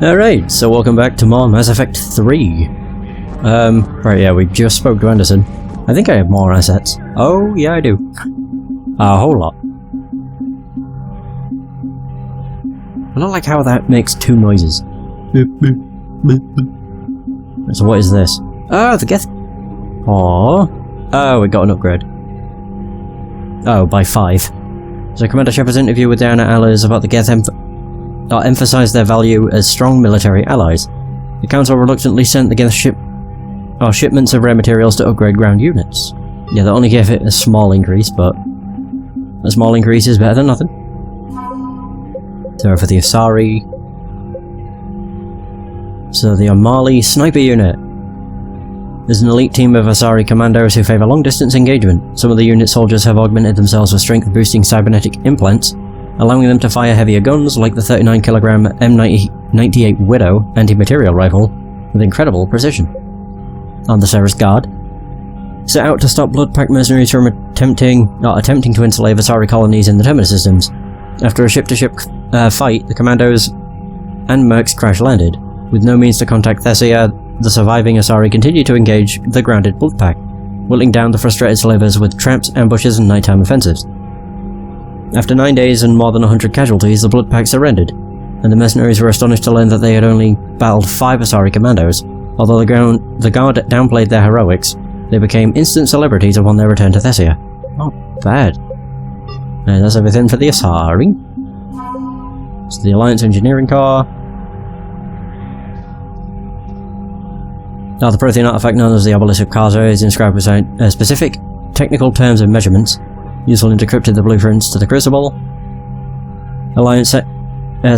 Alright, so welcome back to more Mass Effect 3. Right, yeah, we just spoke to Anderson. I think I have more assets. Oh, yeah, I do. A whole lot. I don't like how that makes two noises. So what is this? Oh, the Geth... Aww. Oh, we got an upgrade. Oh, by 5. So Commander Shepard's interview with Diana allies about the Geth emphasized their value as strong military allies. The Council reluctantly sent the Geth shipments of rare materials to upgrade ground units. Yeah, they only gave it a small increase, but a small increase is better than nothing. So for the Asari... So the Amali Sniper Unit. There's an elite team of Asari commandos who favour long-distance engagement. Some of the unit soldiers have augmented themselves with strength-boosting cybernetic implants, allowing them to fire heavier guns like the 39kg M98 Widow anti-material rifle with incredible precision. On the Sarah's Guard, set out to stop Bloodpack mercenaries from attempting to enslave Asari colonies in the Terminus systems. After a ship-to-ship fight, the commandos and mercs crash-landed. With no means to contact Thessia, the surviving Asari continued to engage the grounded Bloodpack, whittling down the frustrated slavers with traps, ambushes, and nighttime offensives. After 9 days and more than 100 casualties, the Bloodpack surrendered, and the mercenaries were astonished to learn that they had only battled 5 Asari commandos. Although the Guard downplayed their heroics, they became instant celebrities upon their return to Thessia. Not bad. And that's everything for the Asari. So the Alliance Engineering Corps. Now the Prothean artifact known as the Obelisk of Kaza is inscribed with specific technical terms and measurements, useful in decrypting the blueprints to the Crucible. Alliance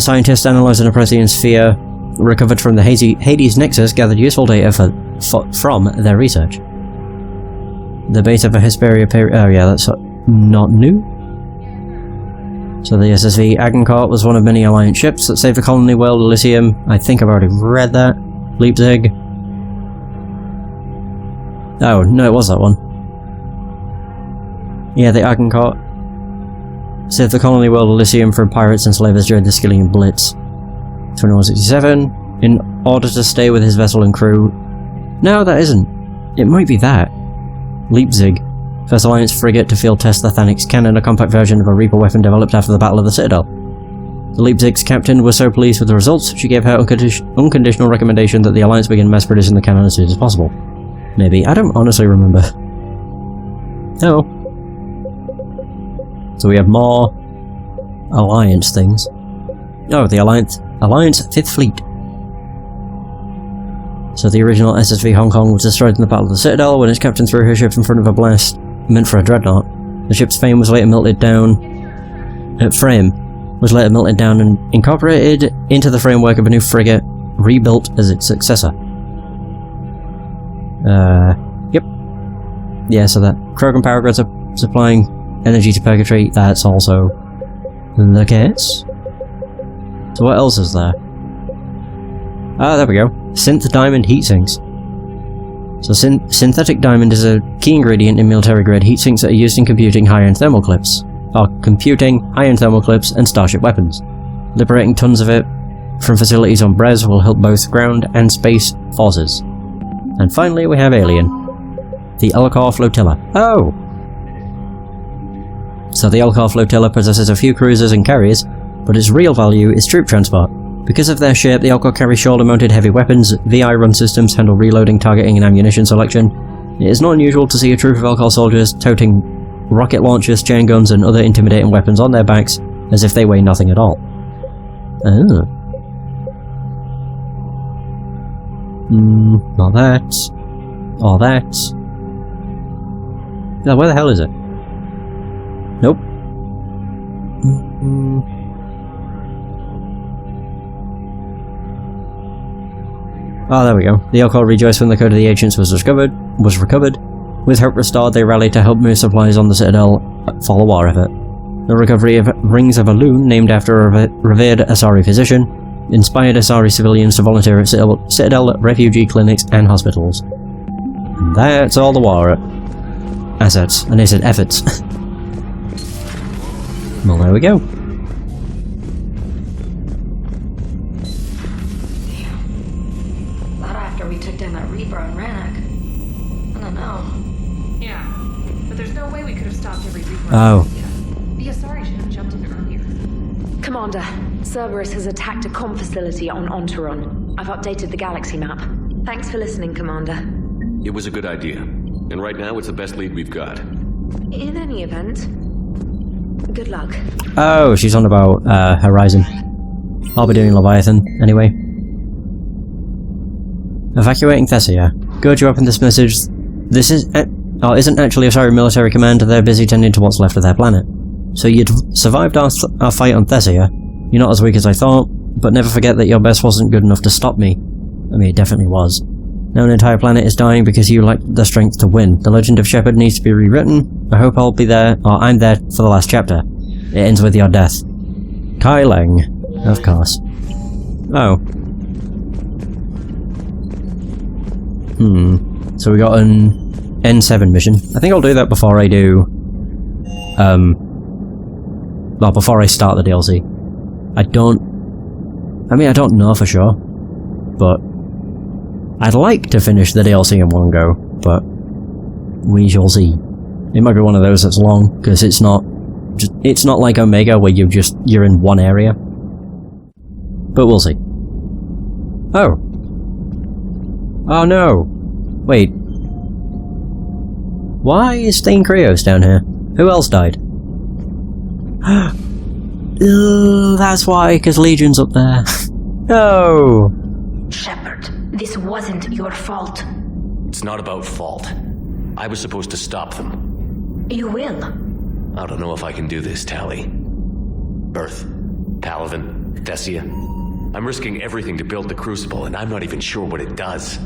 scientists analysing a Prothean sphere recovered from the Hades Nexus gathered useful data from their research. The base of a Hesperia period... Oh yeah, that's not new. So the SSV Agincourt was one of many Alliance ships that saved the colony world Elysium. I think I've already read that. Leipzig. Oh, no, it was that one. Yeah, the Agincourt saved the colony world Elysium from pirates and slavers during the Skillian Blitz. 2167, in order to stay with his vessel and crew. No, that isn't. It might be that. Leipzig, first Alliance frigate to field test the Thanix cannon, a compact version of a Reaper weapon developed after the Battle of the Citadel. The Leipzig's captain was so pleased with the results, she gave her unconditional recommendation that the Alliance begin mass producing the cannon as soon as possible. Maybe. I don't honestly remember. Oh. So we have more Alliance things. Oh, the Alliance 5th Fleet. So the original SSV Hong Kong was destroyed in the Battle of the Citadel when its captain threw her ship in front of a blast meant for a dreadnought. The ship's frame was later melted down and incorporated into the framework of a new frigate, rebuilt as its successor. Yep. Yeah, so that Krogan power grids are supplying energy to Purgatory, that's also the case. So what else is there? Ah, there we go. Synth Diamond Heatsinks. So synthetic diamond is a key ingredient in military-grade heatsinks that are used in computing high-end thermal clips. And starship weapons. Liberating tons of it from facilities on Brez will help both ground and space forces. And finally we have Alien. The Elcor Flotilla. Oh! So the Elcor Flotilla possesses a few cruisers and carriers, but its real value is troop transport. Because of their shape, the Elcor carry shoulder-mounted heavy weapons, VI run systems handle reloading, targeting and ammunition selection. It is not unusual to see a troop of Elcor soldiers toting rocket launchers, chain guns and other intimidating weapons on their backs, as if they weigh nothing at all. Oh. Not that. Or that. Now, where the hell is it? Nope. Oh, there we go. The Elcor rejoiced when the Code of the Ancients was recovered. With hope restored, they rallied to help move supplies on the Citadel for the war effort. The recovery of Rings of Elune, named after a revered Asari physician, inspired Asari civilians to volunteer at Citadel refugee clinics and hospitals. And that's all the war assets. And they said efforts. Well, there we go. we took down that Reaper on Rannoch. I don't know. Yeah, but there's no way we could have stopped every Reaper. Oh. The Asari should have jumped in earlier. Commander, Cerberus has attacked a comm facility on Ontaron. I've updated the galaxy map. Thanks for listening, Commander. It was a good idea. And right now, it's the best lead we've got. In any event, good luck. Oh, she's on about Horizon. I'll be doing Leviathan anyway. Evacuating Thessia. Good, you opened this message. This isn't actually a sorry military command. They're busy tending to what's left of their planet. So you'd survived our fight on Thessia. You're not as weak as I thought, but never forget that your best wasn't good enough to stop me. I mean, it definitely was. Now an entire planet is dying because you lack the strength to win. The legend of Shepard needs to be rewritten. I hope I'll be there, or I'm there for the last chapter. It ends with your death. Kai Leng. Of course. Oh. So we got an N7 mission. I think I'll do that before I do... well, before I start the DLC. I don't know for sure. But... I'd like to finish the DLC in one go, but... we shall see. It might be one of those that's long, because it's not like Omega where you're in one area. But we'll see. Oh. Oh no. Wait. Why is Stain Krios down here? Who else died? That's why, because Legion's up there. No! Shepard, this wasn't your fault. It's not about fault. I was supposed to stop them. You will. I don't know if I can do this, Tali. Earth, Palaven, Thessia. I'm risking everything to build the Crucible, and I'm not even sure what it does.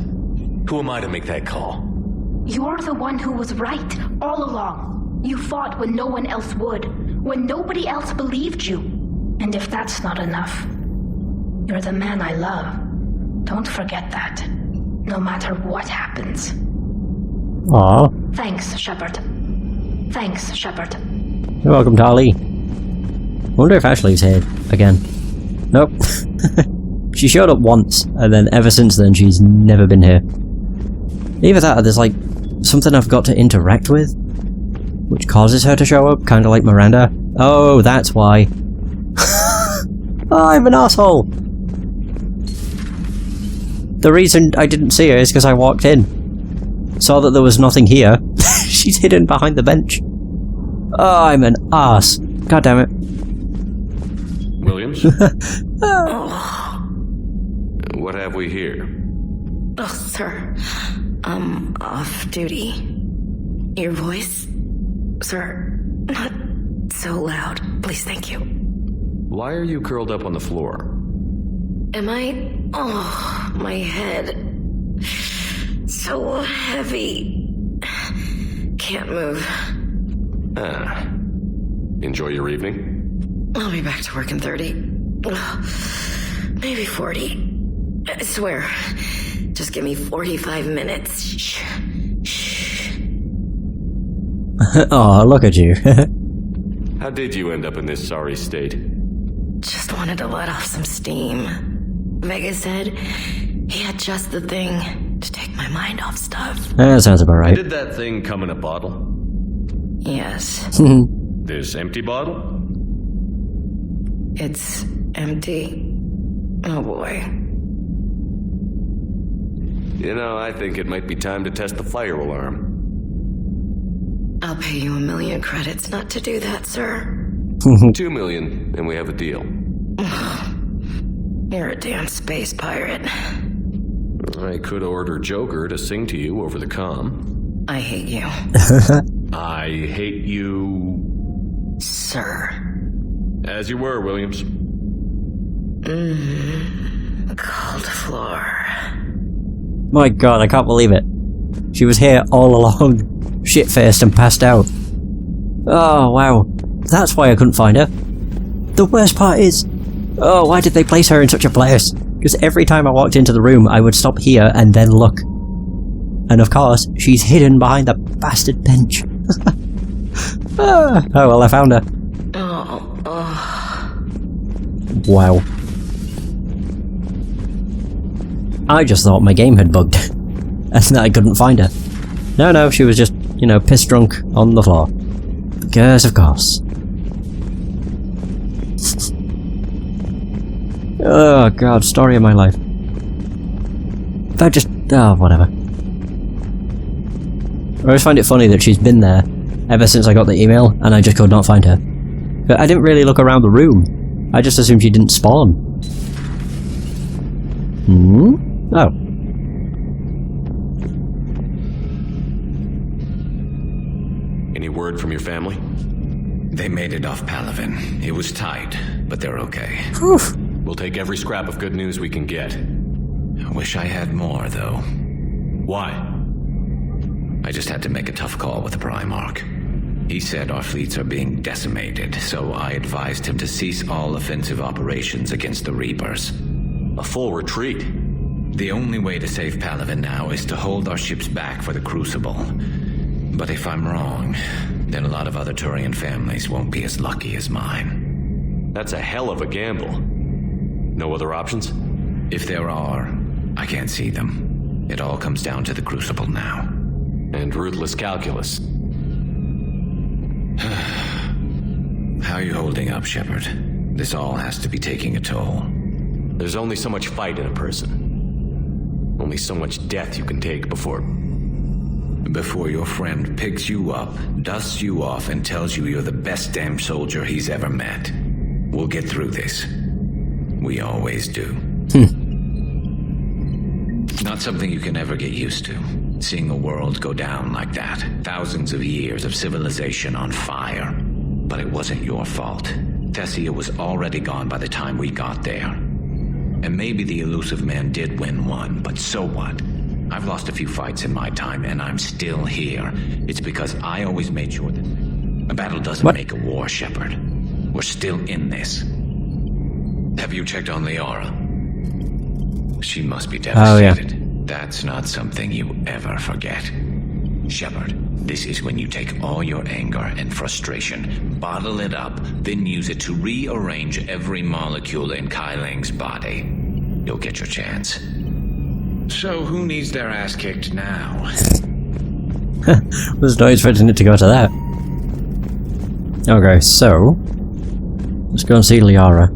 Who am I to make that call? You're the one who was right all along. You fought when no one else would, when nobody else believed you. And if that's not enough, you're the man I love. Don't forget that, no matter what happens. Aww. Thanks, Shepard. Thanks, Shepard. You're welcome, Tali. Wonder if Ashley's here again. Nope. She showed up once, and then ever since then she's never been here. Either that or there's like something I've got to interact with, which causes her to show up, kinda like Miranda. Oh, that's why. I'm an asshole! The reason I didn't see her is because I walked in. Saw that there was nothing here. She's hidden behind the bench. Oh, I'm an ass. God damn it. Williams? What have we here? Oh, sir. I'm off duty. Your voice? Sir, not so loud. Please, thank you. Why are you curled up on the floor? Am I? Oh, my head. So heavy. Can't move. Enjoy your evening? I'll be back to work in 30. Maybe 40. I swear. Just give me 45 minutes. Shh. Oh, look at you. How did you end up in this sorry state? Just wanted to let off some steam. Vega said he had just the thing to take my mind off stuff. That sounds about right. Did that thing come in a bottle? Yes. This empty bottle? It's empty. Oh boy. You know, I think it might be time to test the fire alarm. I'll pay you 1 million credits not to do that, sir. 2 million, and we have a deal. You're a damn space pirate. I could order Joker to sing to you over the comm. I hate you. I hate you... Sir. As you were, Williams. Cold floor. My god, I can't believe it. She was here all along, shit-faced and passed out. Oh, wow. That's why I couldn't find her. The worst part is... oh, why did they place her in such a place? Because every time I walked into the room, I would stop here and then look. And of course, she's hidden behind the bastard bench. Oh well, I found her. Wow. I just thought my game had bugged and that I couldn't find her. No, she was just, you know, piss drunk on the floor. Because, of course. Oh god, story of my life. That just... oh, whatever. I always find it funny that she's been there ever since I got the email and I just could not find her. But I didn't really look around the room. I just assumed she didn't spawn. Oh. Any word from your family? They made it off Palaven. It was tight, but they're okay. Whew. We'll take every scrap of good news we can get. I wish I had more, though. Why? I just had to make a tough call with the Primarch. He said our fleets are being decimated, so I advised him to cease all offensive operations against the Reapers. A full retreat. The only way to save Palaven now is to hold our ships back for the Crucible. But if I'm wrong, then a lot of other Turian families won't be as lucky as mine. That's a hell of a gamble. No other options? If there are, I can't see them. It all comes down to the Crucible now. And ruthless calculus. How are you holding up, Shepard? This all has to be taking a toll. There's only so much fight in a person. Only so much death you can take before your friend picks you up, dusts you off, and tells you you're the best damn soldier he's ever met. We'll get through this. We always do. Not something you can ever get used to. Seeing the world go down like that. Thousands of years of civilization on fire. But it wasn't your fault. Thessia was already gone by the time we got there. And maybe the elusive man did win one, but so what? I've lost a few fights in my time, and I'm still here. It's because I always made sure that a battle doesn't make a war, Shepard. We're still in this. Have you checked on Liara? She must be devastated. Oh, yeah. That's not something you ever forget. Shepard, this is when you take all your anger and frustration, bottle it up, then use it to rearrange every molecule in Kai Ling's body. You'll get your chance. So who needs their ass kicked now? Was not expecting it to go to that. Okay, so let's go and see Liara.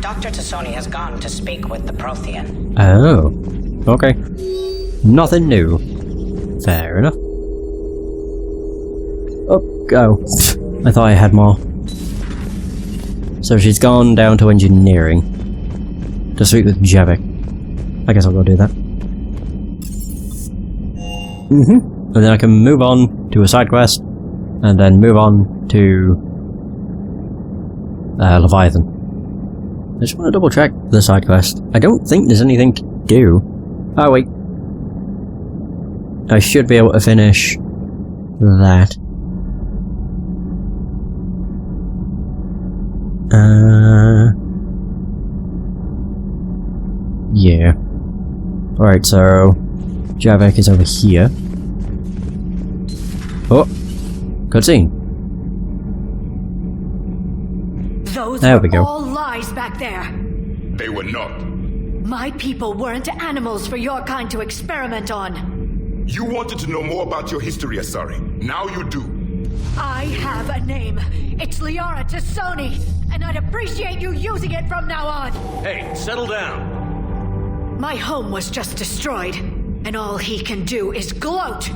Dr. Tassoni has gone to speak with the Prothean. Oh, okay. Nothing new. Fair enough. Oh, go. I thought I had more. So she's gone down to engineering to speak with Javik. I guess I'll go do that. And then I can move on to a side quest, and then move on to Leviathan. I just want to double check the side quest. I don't think there's anything to do. Oh wait. I should be able to finish that. Yeah. Alright, so Javik is over here. Oh, cutscene. Those There we were go. all lies back there. They were not. My people weren't animals for your kind to experiment on. You wanted to know more about your history, Asari. Now you do. I have a name. It's Liara Tassoni, and I'd appreciate you using it from now on. Hey, settle down! My home was just destroyed, and all he can do is gloat.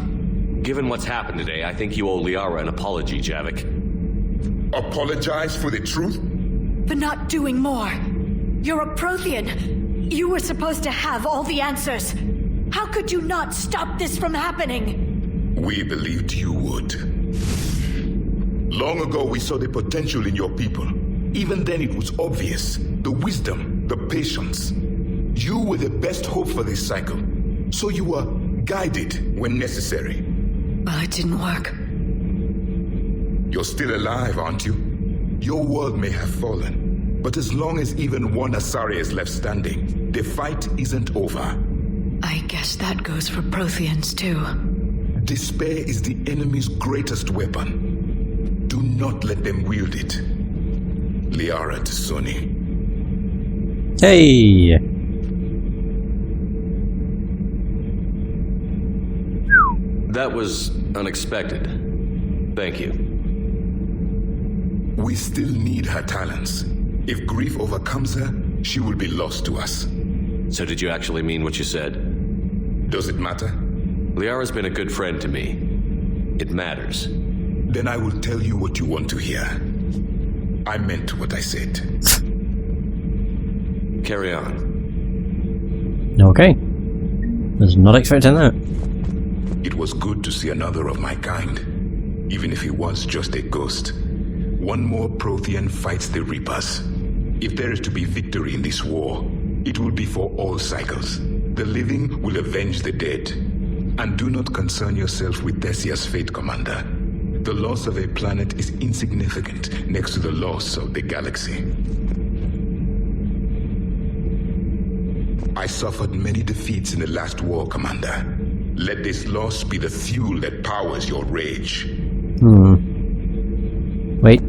Given what's happened today, I think you owe Liara an apology, Javik. Apologize for the truth? For not doing more. You're a Prothean. You were supposed to have all the answers. How could you not stop this from happening? We believed you would. Long ago, we saw the potential in your people. Even then, it was obvious. The wisdom, the patience. You were the best hope for this cycle. So you were guided when necessary. Well, it didn't work. You're still alive, aren't you? Your world may have fallen, but as long as even one Asari is left standing, the fight isn't over. I guess that goes for Protheans, too. Despair is the enemy's greatest weapon. Do not let them wield it. Liara T'Soni. Hey! That was unexpected. Thank you. We still need her talents. If grief overcomes her, she will be lost to us. So did you actually mean what you said? Does it matter? Liara's been a good friend to me. It matters. Then I will tell you what you want to hear. I meant what I said. Carry on. Okay. Was not expecting that. It was good to see another of my kind, even if he was just a ghost. One more Prothean fights the Reapers. If there is to be victory in this war, it will be for all cycles. The living will avenge the dead. And do not concern yourself with Thessia's fate, Commander. The loss of a planet is insignificant next to the loss of the galaxy. I suffered many defeats in the last war, Commander. Let this loss be the fuel that powers your rage. Wait.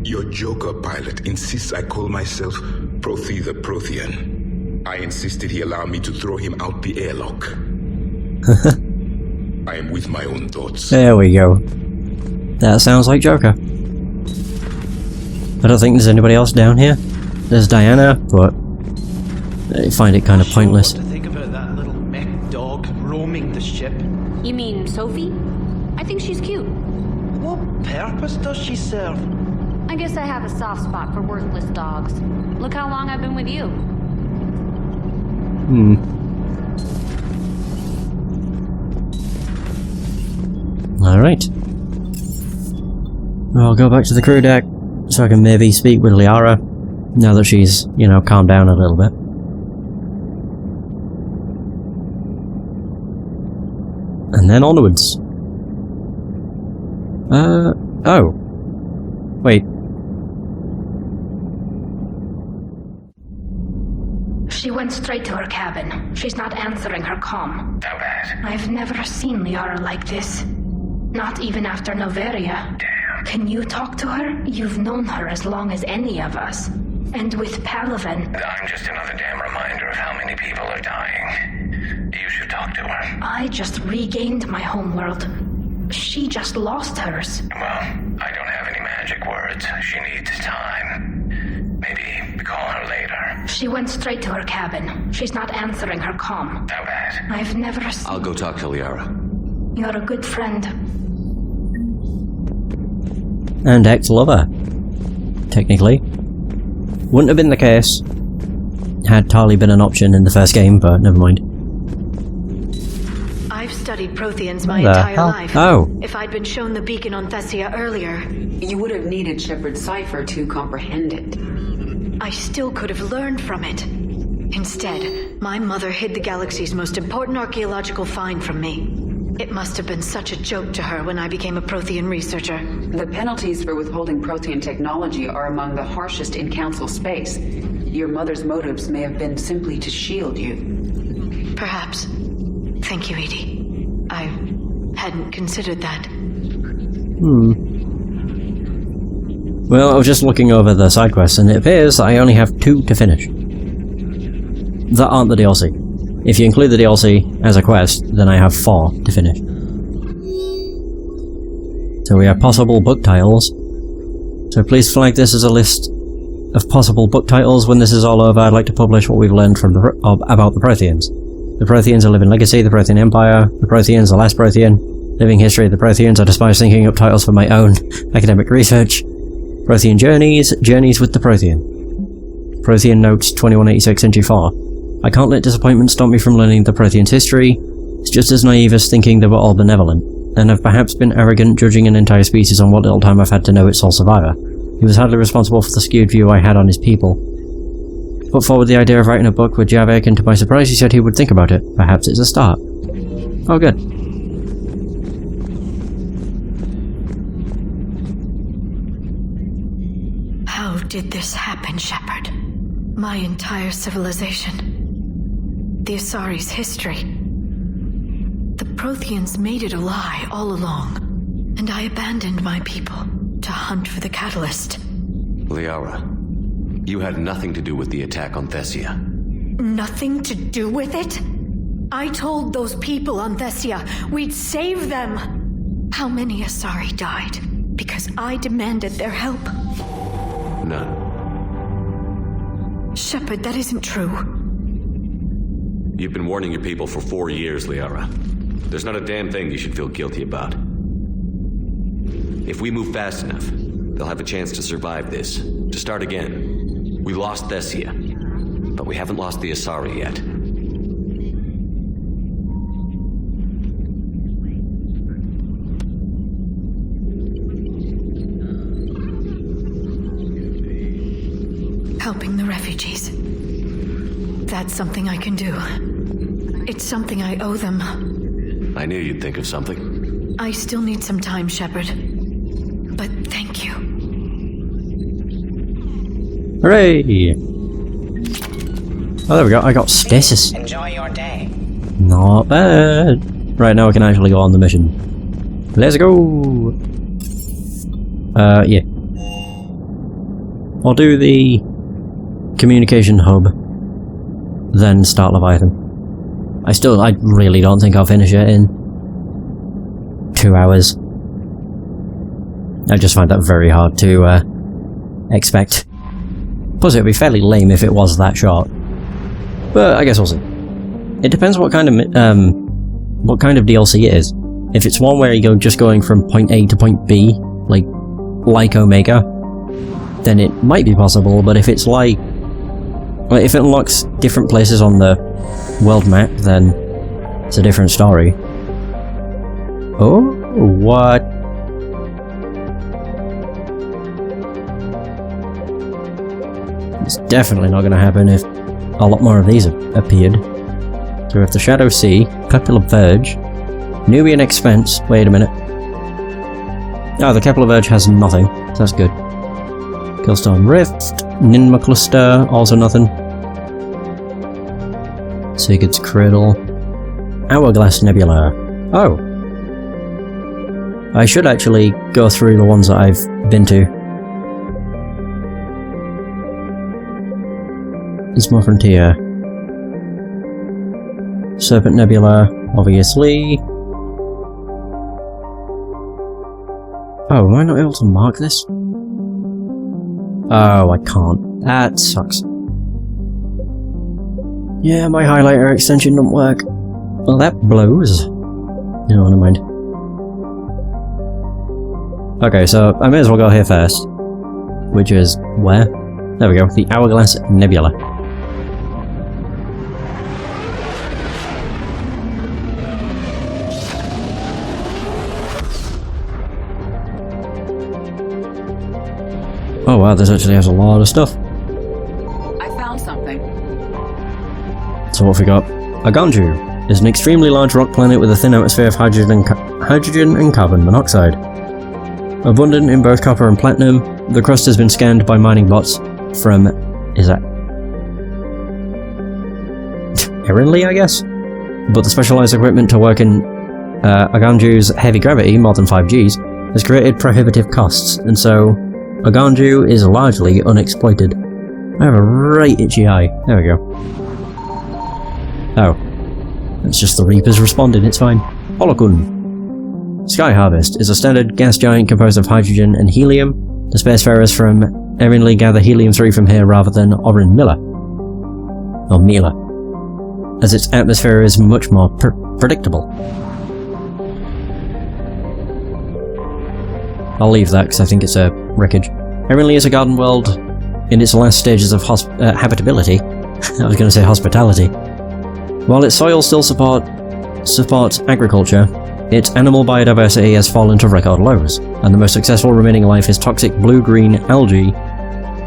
Your Joker pilot insists I call myself Prothe the Prothean. I insisted he allow me to throw him out the airlock. I am with my own thoughts. There we go. That sounds like Joker. I don't think there's anybody else down here. There's Diana, but I find it kind of pointless. What to think about that little mech dog roaming the ship? You mean Sophie? I think she's cute. What purpose does she serve? I guess I have a soft spot for worthless dogs. Look how long I've been with you. Alright. I'll go back to the crew deck, so I can maybe speak with Liara, now that she's, you know, calmed down a little bit. And then onwards. Oh. Wait. She went straight to her cabin. She's not answering her comm. How bad? I've never seen Liara like this. Not even after Noveria. Damn. Can you talk to her? You've known her as long as any of us. And with Palaven, I'm just another damn reminder of how many people are dying. You should talk to her. I just regained my homeworld. She just lost hers. Well, I don't have any magic words. She needs time. Maybe call her later. She went straight to her cabin. She's not answering her comm. How bad? I've never seen... I'll go talk to Liara. You're a good friend. And ex-lover. Technically. Wouldn't have been the case had Tali been an option in the first game, but never mind. I've studied Protheans my The entire hell? life. Oh. If I'd been shown the beacon on Thessia earlier, You would have needed Shepard's cipher to comprehend it. I still could have learned from it. Instead, my mother hid the galaxy's most important archaeological find from me. It must have been such a joke to her when I became a Prothean researcher. The penalties for withholding Prothean technology are among the harshest in Council space. Your mother's motives may have been simply to shield you. Perhaps. Thank you, Edie. I hadn't considered that. Well, I was just looking over the side quests, and it appears that I only have 2 to finish. That aren't the DLC. If you include the DLC as a quest, then I have 4 to finish. So we have possible book titles. So please flag this as a list of possible book titles. When this is all over, I'd like to publish what we've learned from about the Protheans. The Protheans, A Living Legacy, the Prothean Empire, the Protheans, The Last Prothean, Living History of the Protheans. I despise thinking up titles for my own academic research. Prothean Journeys, Journeys with the Prothean. Prothean Notes 2186 and G4. I can't let disappointment stop me from learning the Protheans' history. It's just as naive as thinking they were all benevolent, and I've perhaps been arrogant judging an entire species on what little time I've had to know its sole survivor. He was hardly responsible for the skewed view I had on his people. Put forward the idea of writing a book with Javik, and to my surprise he said he would think about it. Perhaps it's a start. Oh good. How did this happen, Shepard? My entire civilization. The Asari's history. The Protheans made it a lie all along, and I abandoned my people. to hunt for the catalyst. Liara, you had nothing to do with the attack on Thessia. Nothing to do with it? I told those people on Thessia we'd save them. How many Asari died because I demanded their help? None. Shepard, that isn't true. You've been warning your people for 4 years, Liara. There's not a damn thing you should feel guilty about. If we move fast enough, they'll have a chance to survive this, to start again. We lost Thessia, but we haven't lost the Asari yet. Helping the refugees. That's something I can do. It's something I owe them. I knew you'd think of something. I still need some time, Shepard. But thank you. Hooray! Oh, there we go. I got stasis. Enjoy your day. Not bad. Right, now we can actually go on the mission. Let's go! Yeah. I'll do the communication hub, then start Leviathan. I really don't think I'll finish it in 2 hours. I just find that very hard to expect. Plus it would be fairly lame if it was that short. But I guess we'll see. It depends what kind of DLC it is. If it's one where you go just going from point A to point B, like Omega, then it might be possible, but if it's like if it unlocks different places on the world map, then it's a different story. Oh, what? It's definitely not going to happen if a lot more of these appeared. So we have the Shadow Sea, Kepler Verge, Nubian Expanse. Wait a minute. Oh, the Kepler Verge has nothing, so that's good. Killstone Rift, Ninma Cluster, also nothing. Sigurd's Cradle, Hourglass Nebula. Oh. I should actually go through the ones that I've been to. Isma Frontier. Serpent Nebula, obviously. Oh, am I not able to mark this? Oh, I can't. That sucks. Yeah, my highlighter extension don't work. Well, that blows. No, never mind. Okay, so I may as well go here first. Which is where? There we go, the Hourglass Nebula. Oh wow, this actually has a lot of stuff. I found something. So what have we got? Aganju is an extremely large rock planet with a thin atmosphere of hydrogen and carbon monoxide. Abundant in both copper and platinum, the crust has been scanned by mining bots from... is that... Erinley, I guess? But the specialized equipment to work in Aganju's heavy gravity, more than 5 Gs, has created prohibitive costs, and so Aganju is largely unexploited. I have a right itchy eye. There we go. Oh. It's just the Reapers responding, it's fine. Holokun. Sky Harvest is a standard gas giant composed of hydrogen and helium. The spacefarers from Erinley gather helium-3 from here rather than Orin Miller. Or Mila. As its atmosphere is much more predictable. I'll leave that because I think it's a wreckage. Erinley is a garden world in its last stages of habitability. I was going to say hospitality. While its soil still supports agriculture, its animal biodiversity has fallen to record lows, and the most successful remaining life is toxic blue-green algae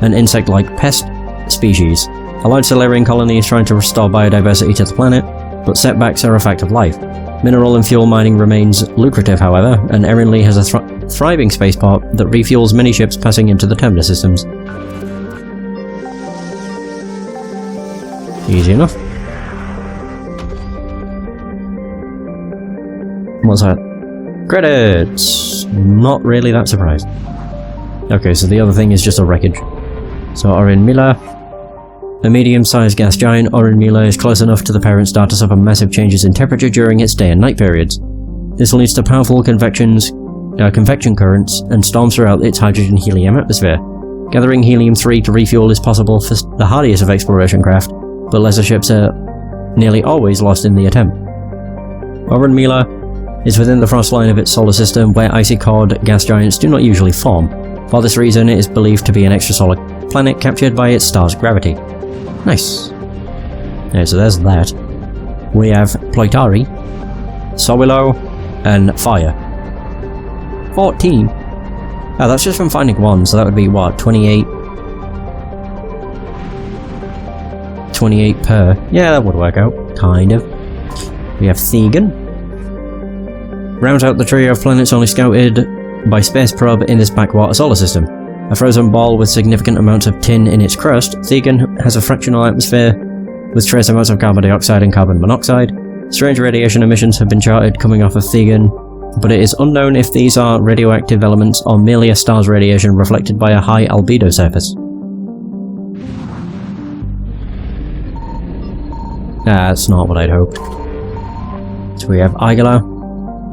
and insect-like pest species. A large Solarian colony is trying to restore biodiversity to the planet, but setbacks are a fact of life. Mineral and fuel mining remains lucrative, however, and Erinley has a thriving spaceport that refuels many ships passing into the terminus systems. Easy enough. What's that? Credits! Not really that surprised. Okay, so the other thing is just a wreckage. So Orin Mila, a medium-sized gas giant, Orin Mila is close enough to the parent star to suffer massive changes in temperature during its day and night periods. This leads to powerful convection currents and storms throughout its hydrogen-helium atmosphere. Gathering helium-3 to refuel is possible for the hardiest of exploration craft, but lesser ships are nearly always lost in the attempt. Orin Mila is within the frost line of its solar system, where icy-cored gas giants do not usually form. For this reason, it is believed to be an extrasolar planet captured by its star's gravity. Nice. Yeah, so there's that. We have Ploitari, Sowilo, and Fire. 14? Oh, that's just from finding one, so that would be what, 28? 28 per. Yeah, that would work out, kind of. We have Thegan. Rounds out the trio of planets only scouted by space probe in this backwater solar system. A frozen ball with significant amounts of tin in its crust, Thegan has a fractional atmosphere with trace amounts of carbon dioxide and carbon monoxide. Strange radiation emissions have been charted coming off of Thegan, but it is unknown if these are radioactive elements or merely a star's radiation reflected by a high albedo surface. That's not what I'd hoped. So we have Igala.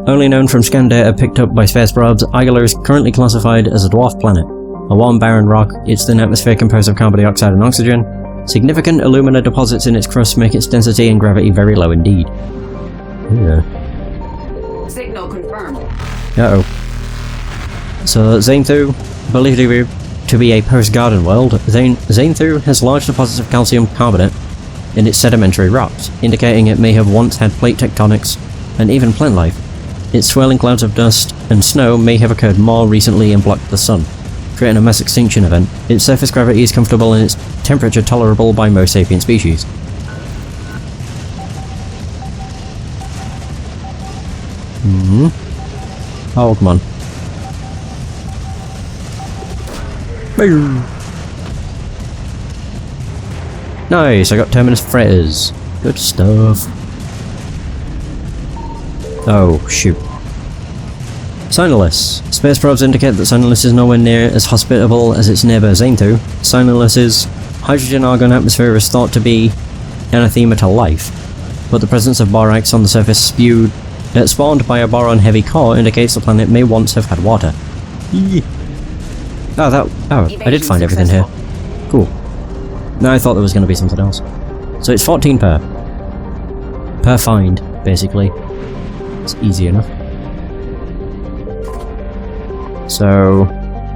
Only known from scan data picked up by space probes, Igala is currently classified as a dwarf planet. A warm, barren rock, its thin atmosphere composed of carbon dioxide and oxygen. Significant alumina deposits in its crust make its density and gravity very low indeed. Yeah. Signal confirmed. Uh-oh. So, Xanathu, believed to be a post-garden world, Xanathu has large deposits of calcium carbonate in its sedimentary rocks, indicating it may have once had plate tectonics and even plant life. Its swirling clouds of dust and snow may have occurred more recently and blocked the sun, creating a mass extinction event. Its surface gravity is comfortable and its temperature tolerable by most sapient species. Oh, come on. Nice, I got Terminus Fretters. Good stuff. Oh, shoot. Sinulus. Space probes indicate that Sinulus is nowhere near as hospitable as its neighbour Xanathu. Sinulus's hydrogen-argon atmosphere is thought to be anathema to life, but the presence of borax on the surface spawned by a boron-heavy core indicates the planet may once have had water. I did find everything here. Cool. No, I thought there was going to be something else. So it's 14 per find, basically. It's easy enough. So,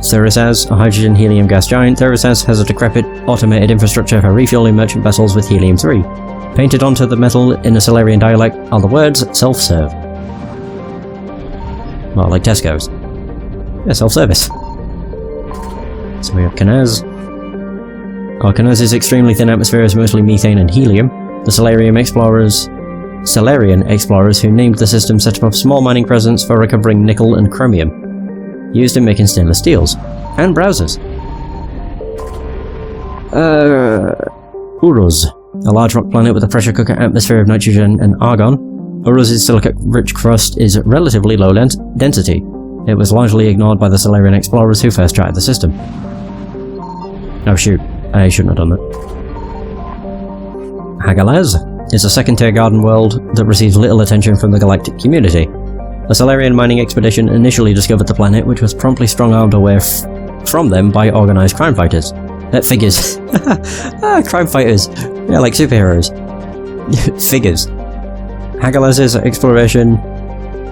Thurisaz, a hydrogen-helium gas giant, Thurisaz has a decrepit, automated infrastructure for refueling merchant vessels with helium-3. Painted onto the metal in a Solarian dialect are the words self-serve. Well, like Tesco's. Yeah, self-service. So we have Kanaz. Our Kanaz's extremely thin atmosphere is mostly methane and helium. The Solarian explorers who named the system set up a small mining presence for recovering nickel and chromium, used in making stainless steels. And browsers. Uruz. A large rock planet with a pressure cooker atmosphere of nitrogen and argon. Uruz's silicate-rich crust is relatively low density. It was largely ignored by the Solarian explorers who first charted the system. Oh shoot, I shouldn't have done that. Hagalaz is a second-tier garden world that receives little attention from the galactic community. A Solarian mining expedition initially discovered the planet, which was promptly strong-armed away from them by organized crime fighters. Figures. Crime fighters. Yeah, like superheroes. Figures. Hagalaz's exploration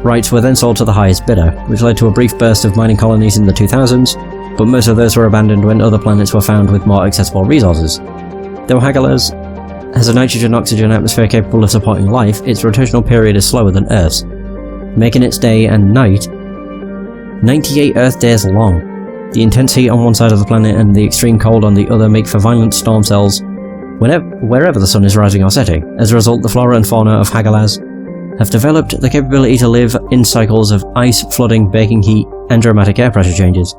rights were then sold to the highest bidder, which led to a brief burst of mining colonies in the 2000s, but most of those were abandoned when other planets were found with more accessible resources. Though Hagalaz has a nitrogen-oxygen atmosphere capable of supporting life, its rotational period is slower than Earth's, making its day and night 98 Earth days long. The intense heat on one side of the planet and the extreme cold on the other make for violent storm cells wherever the sun is rising or setting. As a result, the flora and fauna of Hagalaz have developed the capability to live in cycles of ice, flooding, baking heat, and dramatic air pressure changes.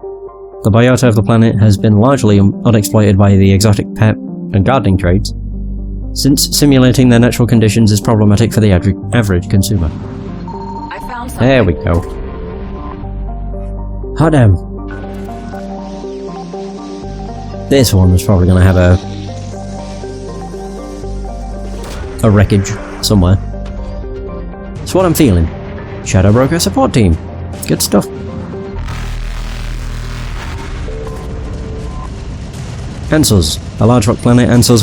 The biota of the planet has been largely unexploited by the exotic pet and gardening trades, since simulating their natural conditions is problematic for the average consumer. I found something. There we go. Hot damn. This one was probably going to have a wreckage somewhere. That's what I'm feeling. Shadow Broker support team. Good stuff. Answers. A large rock planet answers